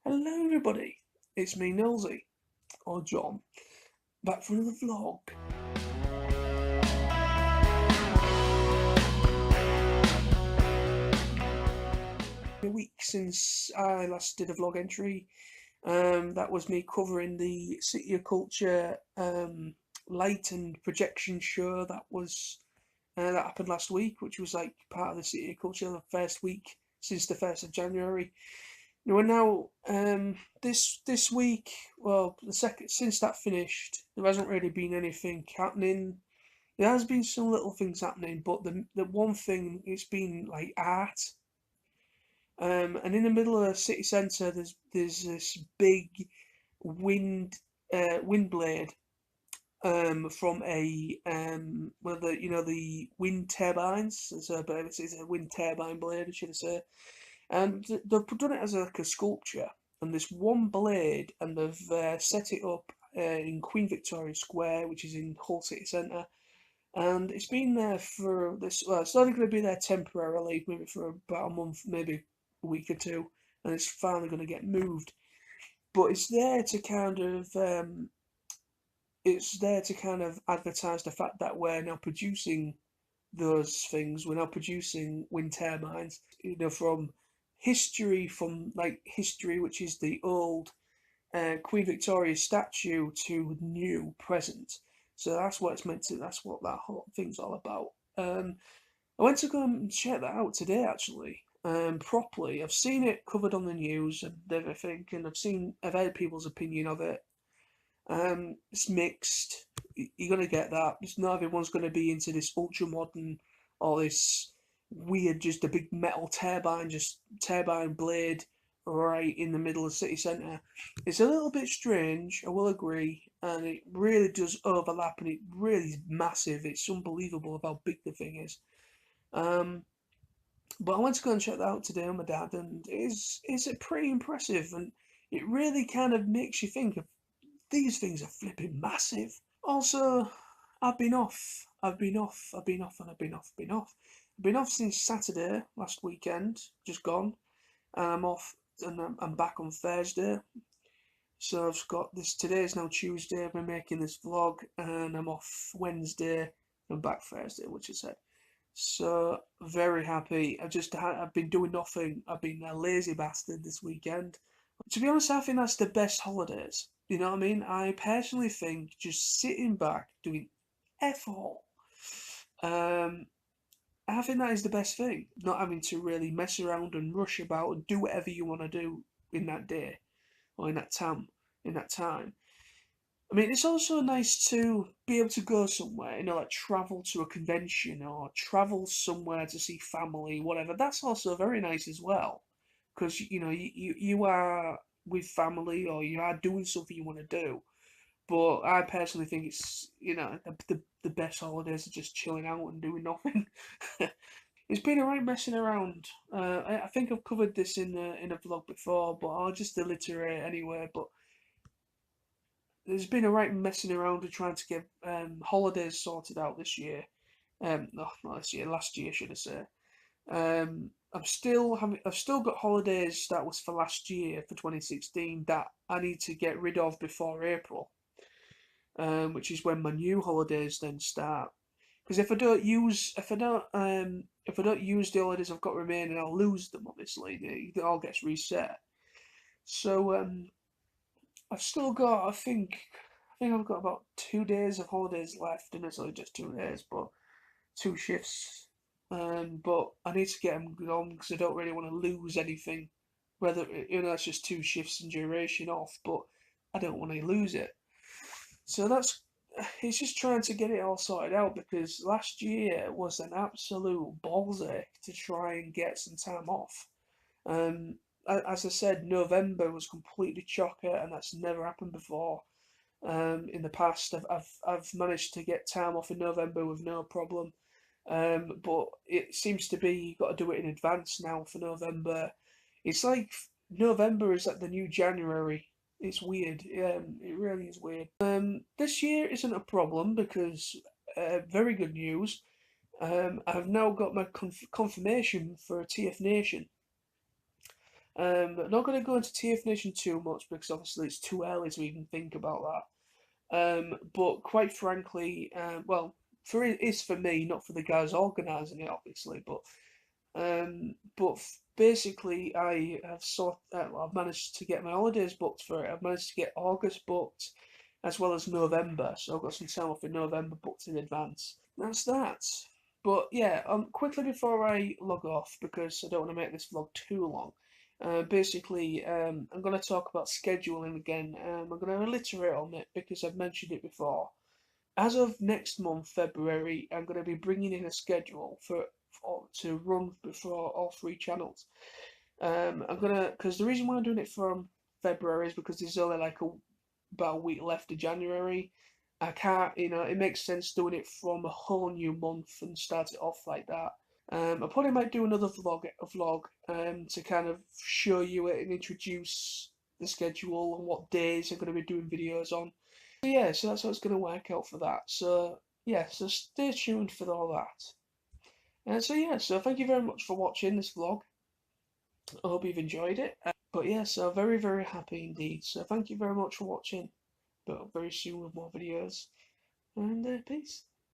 Hello everybody, it's me Nilsy, or John, back for another vlog. A week since I last did a vlog entry. That was me covering the City of Culture light and projection show that happened last week, which was like part of the City of Culture the first week since the 1st of January. We're now this week. Well, the second since that finished, there hasn't really been anything happening. There has been some little things happening, but the one thing, it's been like art. And in the middle of the city centre, there's this big wind wind blade from a well, the wind turbines. So, but it's a wind turbine blade, I should say. And they've done it as like a sculpture, and this one blade, and they've set it up in Queen Victoria Square, which is in Hull City Centre, and it's been there for this. Well, it's only going to be there temporarily, maybe for about a month, maybe a week or two, and it's finally going to get moved. But it's there to kind of advertise the fact that we're now producing those things. We're now producing wind turbines, from history, which is the old Queen Victoria statue, to new present. So that's what it's meant to. That's what that whole thing's all about. I went to go and check that out today, actually, properly. I've seen it covered on the news and everything, and I've heard people's opinion of it. It's mixed. You're gonna get that. It's not everyone's gonna be into this ultra modern or this weird, just a big metal turbine, just turbine blade right in the middle of the city centre. It's a little bit strange, I will agree, and it really does overlap, and it really is massive. It's unbelievable how big the thing is. Um, but I went to go and check that out today with my dad, and it's pretty impressive, and it really kind of makes you think of these things are flipping massive. Also, I've been off. I've been off. I've been off, and I've been off. Been off. I've been off since Saturday last weekend, just gone, and I'm off, and I'm back on Thursday. So I've got this. Today is now Tuesday. I've been making this vlog, and I'm off Wednesday. I'm back Thursday, which I said. So very happy. I've been doing nothing. I've been a lazy bastard this weekend. To be honest, I think that's the best holidays. You know what I mean? I personally think just sitting back doing F all. Um, I think that is the best thing. Not having to really mess around and rush about and do whatever you want to do in that day or in that time. I mean, it's also nice to be able to go somewhere, like travel to a convention or travel somewhere to see family, whatever. That's also very nice as well, because you are with family, or you are doing something you want to do. But I personally think it's the best holidays are just chilling out and doing nothing. It's been alright messing around. I think I've covered this in a vlog before, but I'll just alliterate anyway. But there's been a right messing around and trying to get holidays sorted out this year. No, not this year, last year, should I say. I've still got holidays that was for last year, for 2016, that I need to get rid of before April, which is when my new holidays then start. Because if I don't use the holidays I've got remaining, I'll lose them. Obviously, it all gets reset. So I've still got, I think I've got about 2 days of holidays left, and it's only just 2 days, but two shifts. But I need to get them gone because I don't really want to lose anything. Whether it's just two shifts in duration off, but I don't want to lose it. So it's just trying to get it all sorted out, because last year was an absolute balls ache to try and get some time off. Um, as I said, November was completely chocker, and that's never happened before. In the past, I've managed to get time off in November with no problem. But it seems to be you've got to do it in advance now for November. It's like November is like the new January. It's weird. It really is weird. This year isn't a problem because very good news. I've now got my confirmation for TF Nation. Not going to go into TF Nation too much because obviously it's too early to even think about that. But quite frankly, well, it is for me, not for the guys organising it, obviously. Basically, I have I've managed to get my holidays booked for it. I've managed to get August booked, as well as November. So I've got some time off in November booked in advance. That's that. But yeah, quickly before I log off, because I don't want to make this vlog too long. I'm going to talk about scheduling again. I'm going to reiterate on it because I've mentioned it before. As of next month, February, I'm going to be bringing in a schedule to run for all three channels. Because the reason why I'm doing it from February is because there's only like about a week left of January. I can't, it makes sense doing it from a whole new month and start it off like that. I probably might do another vlog, to kind of show you it and introduce the schedule and what days I'm going to be doing videos on. So yeah, so that's how it's going to work out for that. So yeah, so stay tuned for all that. And so yeah, so thank you very much for watching this vlog. I hope you've enjoyed it. But yeah, so very, very happy indeed. So thank you very much for watching. But very soon with more videos. And peace.